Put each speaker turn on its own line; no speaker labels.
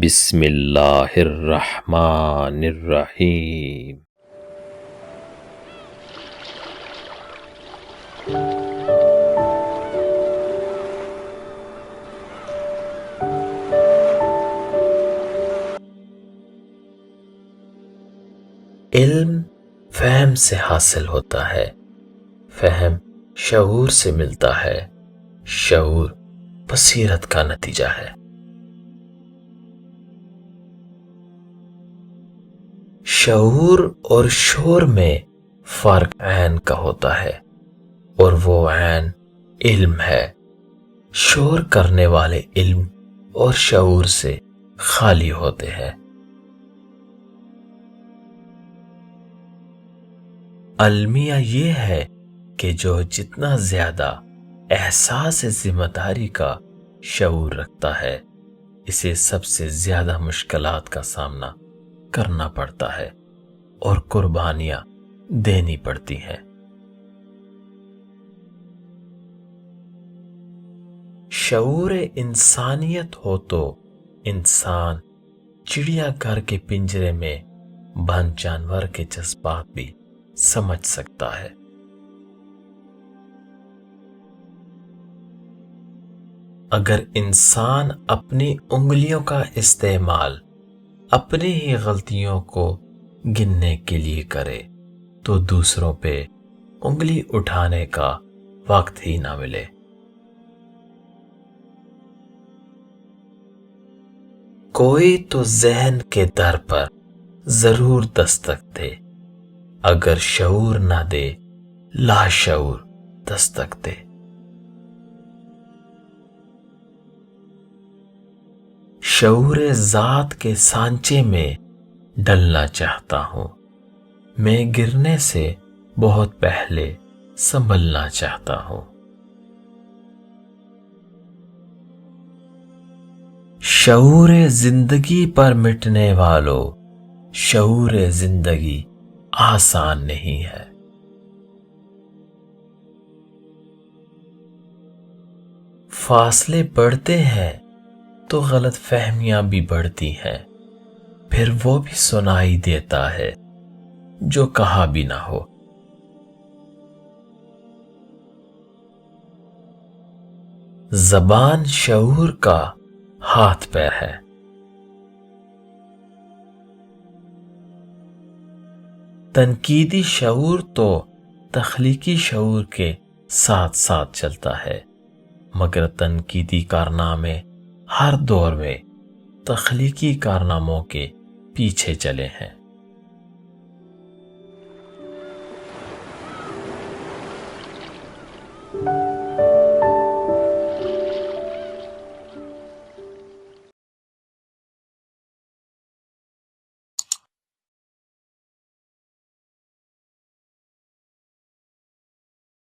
بسم اللہ الرحمن الرحیم۔ علم فہم سے حاصل ہوتا ہے، فہم شعور سے ملتا ہے، شعور بصیرت کا نتیجہ ہے۔ شعور اور شعور میں فرق عین کا ہوتا ہے، اور وہ عین علم ہے۔ شعور کرنے والے علم اور شعور سے خالی ہوتے ہیں۔ المیہ یہ ہے کہ جو جتنا زیادہ احساس ذمہ داری کا شعور رکھتا ہے، اسے سب سے زیادہ مشکلات کا سامنا کرنا پڑتا ہے اور قربانیاں دینی پڑتی ہیں۔ شعور انسانیت ہو تو انسان چڑیا گھر کے پنجرے میں بند جانور کے جذبات بھی سمجھ سکتا ہے۔ اگر انسان اپنی انگلیوں کا استعمال اپنی ہی غلطیوں کو گننے کے لیے کرے تو دوسروں پہ انگلی اٹھانے کا وقت ہی نہ ملے۔ کوئی تو ذہن کے در پر ضرور دستک دے، اگر شعور نہ دے لاشعور دستک دے۔ شعور ذات کے سانچے میں ڈلنا چاہتا ہوں، میں گرنے سے بہت پہلے سنبھلنا چاہتا ہوں۔ شعور زندگی پر مٹنے والوں، شعور زندگی آسان نہیں ہے۔ فاصلے بڑھتے ہیں تو غلط فہمیاں بھی بڑھتی ہیں، پھر وہ بھی سنائی دیتا ہے جو کہا بھی نہ ہو۔ زبان شعور کا ہاتھ پیر ہے۔ تنقیدی شعور تو تخلیقی شعور کے ساتھ ساتھ چلتا ہے، مگر تنقیدی کارنامے ہر دور میں تخلیقی کارناموں کے پیچھے چلے ہیں۔